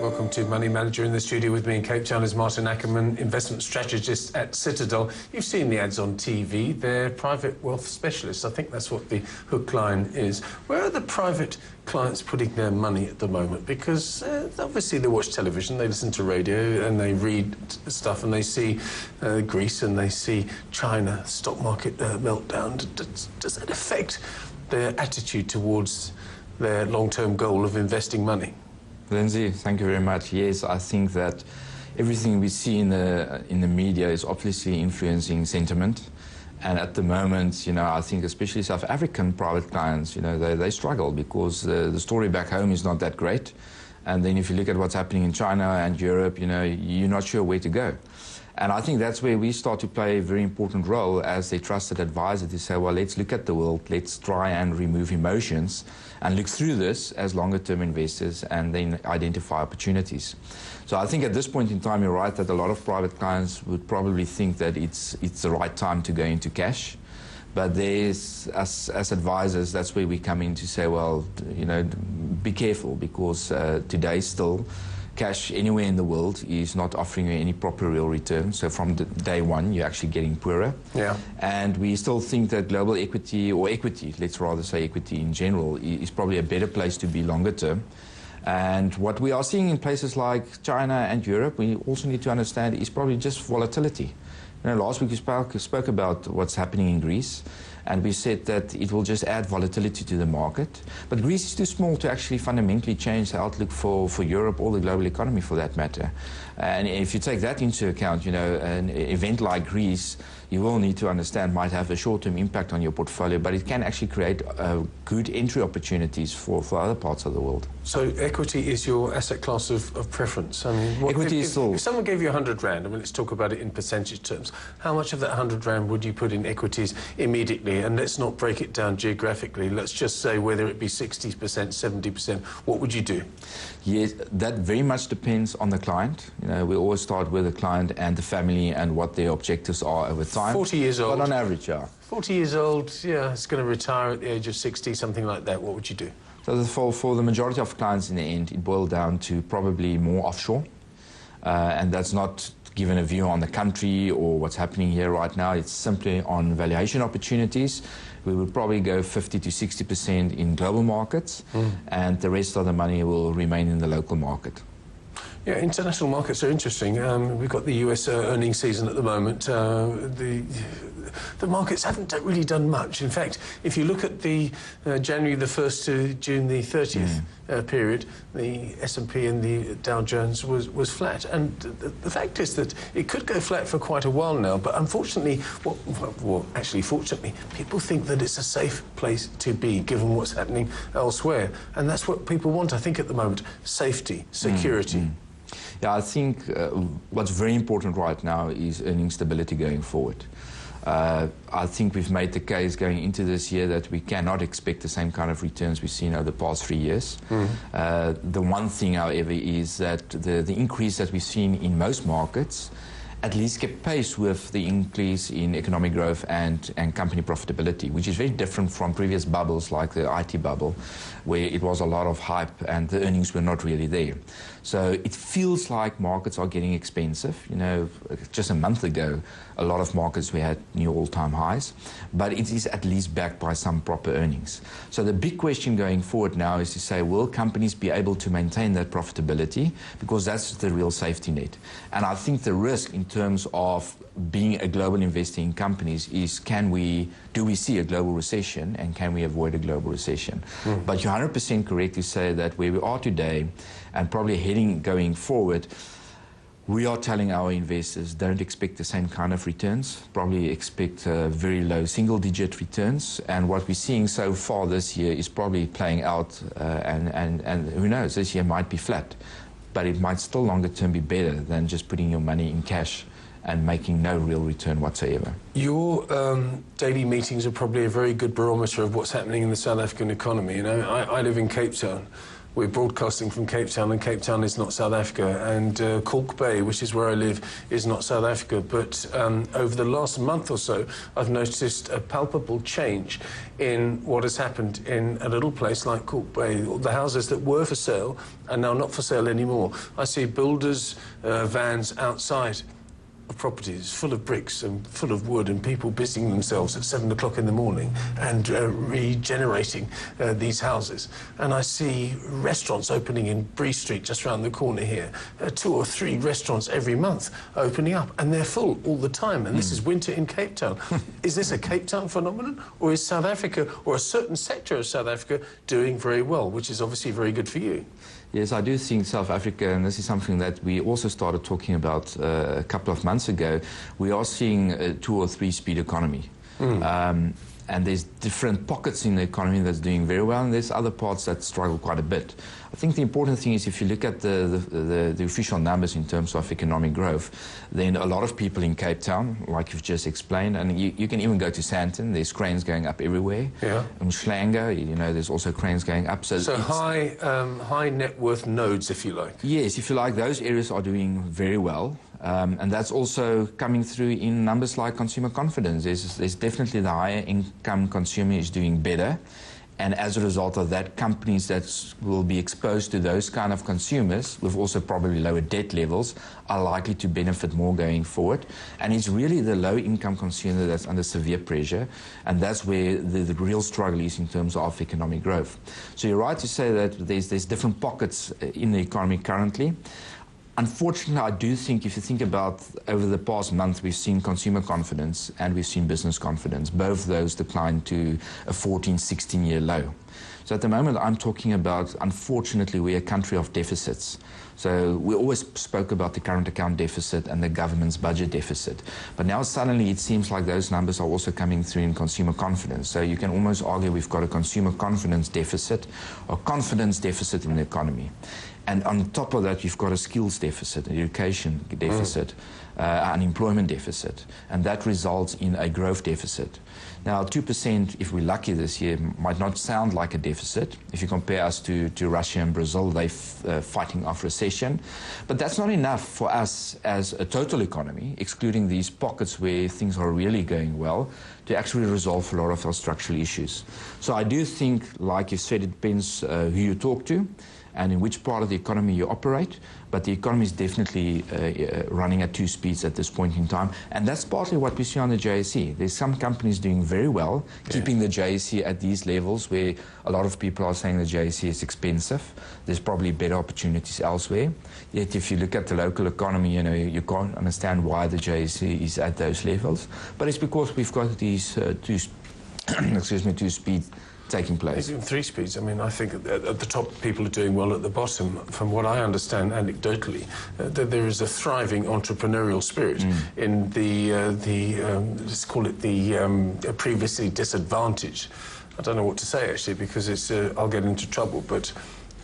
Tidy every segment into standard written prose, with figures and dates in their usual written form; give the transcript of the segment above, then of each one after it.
Welcome to Money Manager. In the studio with me in Cape Town is Maarten Ackerman, investment strategist at Citadel. You've seen the ads on TV. They're private wealth specialists. I think that's what the hook line is. Where are the private clients putting their money at the moment? Because obviously they watch television, they listen to radio, and they read stuff, and they see Greece and they see China stock market meltdown. Does that affect their attitude towards their long-term goal of investing money? Lindsay, thank you very much. Yes, I think that everything we see in the media is obviously influencing sentiment. And at the moment, I think especially South African private clients, they struggle because the story back home is not that great. And then if you look at what's happening in China and Europe, you're not sure where to go. And I think that's where we start to play a very important role as a trusted advisor to say, well, let's look at the world, let's try and remove emotions and look through this as longer-term investors and then identify opportunities. So I think at this point in time, you're right that a lot of private clients would probably think that it's the right time to go into cash. But there's, as advisors, that's where we come in to say, well, be careful because today still, cash anywhere in the world is not offering you any proper real return. So from day one, you're actually getting poorer. Yeah. And we still think that global equity, or equity, let's rather say equity in general, is probably a better place to be longer term. And what we are seeing in places like China and Europe, we also need to understand, is probably just volatility. Last week we spoke about what's happening in Greece, and we said that it will just add volatility to the market. But Greece is too small to actually fundamentally change the outlook for Europe or the global economy for that matter. And if you take that into account, an event like Greece, you will need to understand might have a short-term impact on your portfolio, but it can actually create good entry opportunities for other parts of the world. So equity is your asset class of preference? I mean, equity is still... If someone gave you 100 Rand, I mean, let's talk about it in percentage terms, how much of that 100 Rand would you put in equities immediately? And let's not break it down geographically. Let's just say whether it be 60%, 70%, what would you do? Yes, that very much depends on the client. We always start with the client and the family and what their objectives are over time. 40 years old. But on average, yeah. 40 years old, yeah, it's going to retire at the age of 60, something like that. What would you do? So for the majority of clients in the end, it boiled down to probably more offshore. And that's not given a view on the country or what's happening here right now. It's simply on valuation opportunities. We would probably go 50 to 60% in global markets, and the rest of the money will remain in the local market. Yeah, international markets are interesting. We've got the US earnings season at the moment. The markets haven't really done much. In fact, if you look at the January the 1st to June the 30th period, the S&P and the Dow Jones was flat. And the fact is that it could go flat for quite a while now. But unfortunately, actually fortunately, people think that it's a safe place to be given what's happening elsewhere. And that's what people want, I think, at the moment, safety, security. Yeah, I think what's very important right now is earning stability going forward. I think we've made the case going into this year that we cannot expect the same kind of returns we've seen over the past 3 years. The one thing, however, is that the increase that we've seen in most markets at least kept pace with the increase in economic growth and company profitability, which is very different from previous bubbles like the IT bubble, where it was a lot of hype and the earnings were not really there. So it feels like markets are getting expensive. Just a month ago, a lot of markets we had new all-time highs, but it is at least backed by some proper earnings. So the big question going forward now is to say, will companies be able to maintain that profitability? Because that's the real safety net. And I think the risk in terms of being a global investor in companies is, do we see a global recession, and can we avoid a global recession? But you're 100% correct to say that where we are today and probably going forward, we are telling our investors don't expect the same kind of returns, probably expect very low single-digit returns. And what we're seeing so far this year is probably playing out, and who knows, this year might be flat. But it might still longer term be better than just putting your money in cash and making no real return whatsoever. Your daily meetings are probably a very good barometer of what's happening in the South African economy. I live in Cape Town. we're broadcasting from Cape Town, and Cape Town is not South Africa, and Kalk Bay, which is where I live, is not South Africa. But over the last month or so, I've noticed a palpable change in what has happened in a little place like Kalk Bay. The houses that were for sale are now not for sale anymore. I see builders' vans outside of properties full of bricks and full of wood, and people busying themselves at 7 o'clock in the morning and regenerating these houses. And I see restaurants opening in Bree Street, just around the corner here. 2 or 3 restaurants every month opening up, and they're full all the time. And this is winter in Cape Town. Is this a Cape Town phenomenon, or is South Africa, or a certain sector of South Africa, doing very well, which is obviously very good for you? Yes, I do think South Africa, and this is something that we also started talking about a couple of months ago, we are seeing a 2 or 3 speed economy. And there's different pockets in the economy that's doing very well, and there's other parts that struggle quite a bit. I think the important thing is, if you look at the official numbers in terms of economic growth, then a lot of people in Cape Town, like you've just explained, and you can even go to Sandton, there's cranes going up everywhere. Yeah. In Schlanger, you know, there's also cranes going up. So high net worth nodes, if you like. Yes, if you like, those areas are doing very well. And that's also coming through in numbers like consumer confidence. There's definitely the higher income consumer is doing better. And as a result of that, companies that will be exposed to those kind of consumers with also probably lower debt levels are likely to benefit more going forward. And it's really the low-income consumer that's under severe pressure, and that's where the real struggle is in terms of economic growth. So you're right to say that there's different pockets in the economy currently. Unfortunately, I do think, if you think about over the past month, we've seen consumer confidence and we've seen business confidence. Both of those declined to a 14, 16-year low. So at the moment, I'm talking about, unfortunately, we're a country of deficits. So we always spoke about the current account deficit and the government's budget deficit. But now suddenly it seems like those numbers are also coming through in consumer confidence. So you can almost argue we've got a consumer confidence deficit or confidence deficit in the economy. And on top of that, you've got a skills deficit, an education deficit, unemployment deficit, and that results in a growth deficit. Now, 2%, if we're lucky this year, might not sound like a deficit. If you compare us to Russia and Brazil, they're fighting off recession. But that's not enough for us as a total economy, excluding these pockets where things are really going well, to actually resolve a lot of our structural issues. So I do think, like you said, it depends who you talk to and in which part of the economy you operate, but the economy is definitely running at 2 speeds at this point in time, and that's partly what we see on the JSE. There's some companies doing very well, keeping the JSE at these levels where a lot of people are saying the JSE is expensive. There's probably better opportunities elsewhere. Yet if you look at the local economy, you know, you can't understand why the JSE is at those levels, but it's because we've got these 2 speeds taking place. Even 3 speeds. I mean, I think at the top people are doing well. At the bottom, from what I understand anecdotally, there is a thriving entrepreneurial spirit in let's call it the previously disadvantaged. I don't know what to say actually, because it's I'll get into trouble, but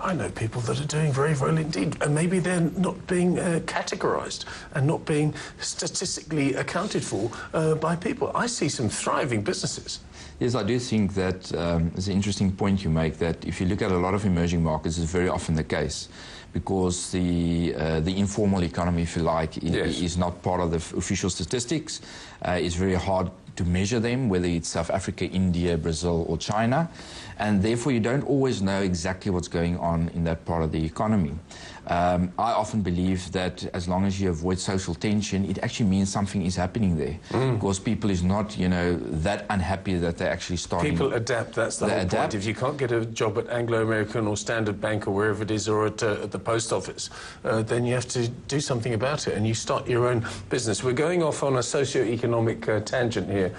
I know people that are doing very well indeed, and maybe they're not being categorized and not being statistically accounted for by people. I see some thriving businesses. Yes, I do think that it's an interesting point you make, that if you look at a lot of emerging markets, it's very often the case, because the informal economy, if you like, is not part of the official statistics. It's very hard to measure them, whether it's South Africa, India, Brazil or China, and therefore you don't always know exactly what's going on in that part of the economy. I often believe that as long as you avoid social tension, it actually means something is happening there, because people is not, you know, that unhappy that they're actually starting. People adapt, that's the whole point. If you can't get a job at Anglo-American or Standard Bank or wherever it is, or at the post office, then you have to do something about it, and you start your own business. We're going off on a socio-economic tangent here.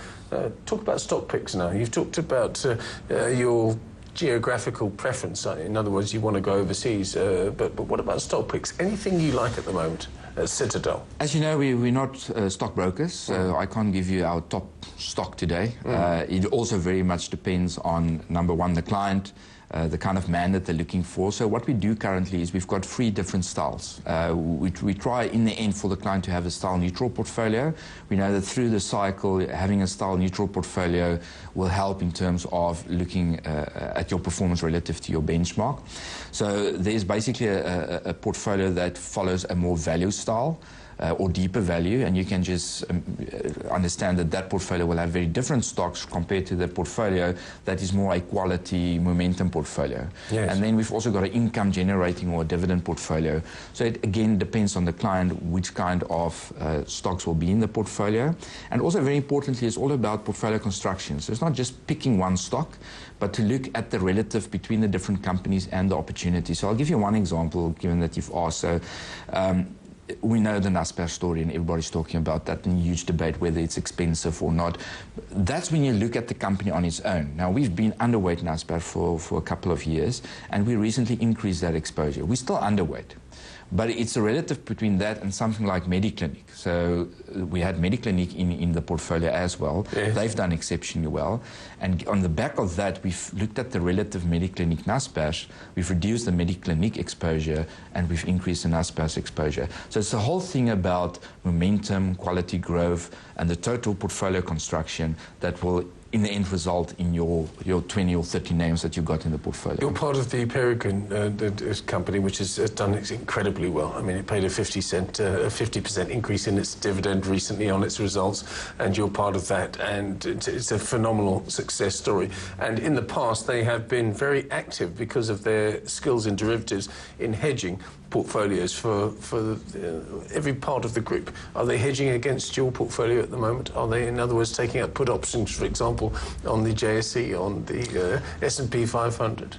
Talk about stock picks now. You've talked about your geographical preference. In other words, you want to go overseas, but what about stock picks? Anything you like at the moment at Citadel? As you know, we're not stockbrokers, so I can't give you our top stock today. It also very much depends on, number one, the client, the kind of man that they're looking for. So what we do currently is we've got 3 different styles. We try in the end for the client to have a style neutral portfolio. We know that through the cycle, having a style neutral portfolio will help in terms of looking at your performance relative to your benchmark. So there's basically a portfolio that follows a more value style. Or deeper value, and you can just understand that that portfolio will have very different stocks compared to the portfolio that is more a quality momentum portfolio. Yes. And then we've also got an income generating or a dividend portfolio. So it again depends on the client which kind of stocks will be in the portfolio. And also very importantly, it's all about portfolio construction. So it's not just picking one stock, but to look at the relative between the different companies and the opportunity. So I'll give you one example, given that you've asked. So we know the Naspers story, and everybody's talking about that, and huge debate whether it's expensive or not. That's when you look at the company on its own. Now, we've been underweight Naspers for a couple of years, and we recently increased that exposure. We're still underweight, but it's a relative between that and something like Mediclinic. So we had Mediclinic in the portfolio as well. Yes. They've done exceptionally well. And on the back of that, we've looked at the relative Mediclinic Naspers, we've reduced the Mediclinic exposure, and we've increased the Naspers exposure. So it's the whole thing about momentum, quality growth, and the total portfolio construction that will in the end result in your 20 or 30 names that you've got in the portfolio. You're part of the Peregrine company, which has done incredibly well. I mean, it paid a 50% increase in its dividend recently on its results, and you're part of that, and it's a phenomenal success story. And in the past, they have been very active because of their skills in derivatives in hedging portfolios for every part of the group. Are they hedging against your portfolio at the moment? Are they, in other words, taking up put options, for example, on the JSE, on the S&P 500?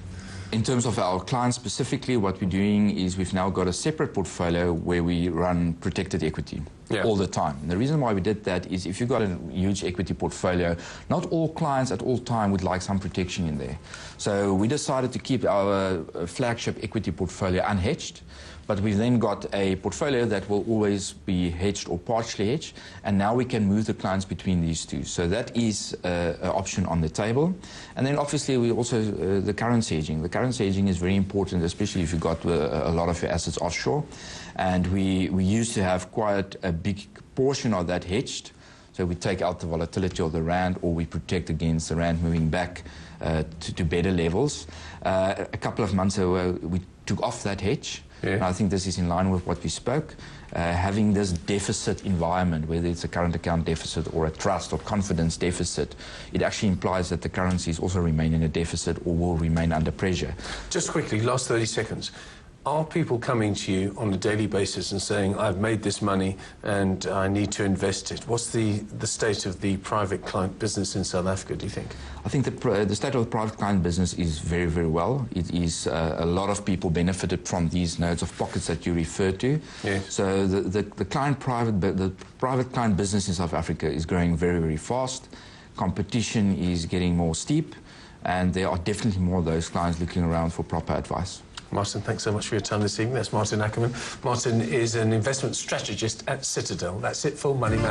In terms of our clients specifically, what we're doing is we've now got a separate portfolio where we run protected equity all the time. And the reason why we did that is if you've got a huge equity portfolio, not all clients at all time would like some protection in there. So we decided to keep our flagship equity portfolio unhedged, but we've then got a portfolio that will always be hedged or partially hedged, and now we can move the clients between these two. So that is an option on the table. And then obviously we also, the currency hedging. The currency hedging is very important, especially if you've got a lot of your assets offshore. And we used to have quite a big portion of that hedged. So we take out the volatility of the rand, or we protect against the rand moving back to better levels. A couple of months ago, we took off that hedge. Yeah. And I think this is in line with what we spoke. Having this deficit environment, whether it's a current account deficit or a trust or confidence deficit, it actually implies that the currencies also remain in a deficit or will remain under pressure. Just quickly, last 30 seconds. Are people coming to you on a daily basis and saying, I've made this money and I need to invest it? What's the state of the private client business in South Africa, do you think? I think the state of the private client business is very, very well. It is a lot of people benefited from these nodes of pockets that you refer to. Yes. So the private client business in South Africa is growing very, very fast. Competition is getting more steep, and there are definitely more of those clients looking around for proper advice. Maarten, thanks so much for your time this evening. That's Maarten Ackerman. Maarten is an investment strategist at Citadel. That's it for Money Man.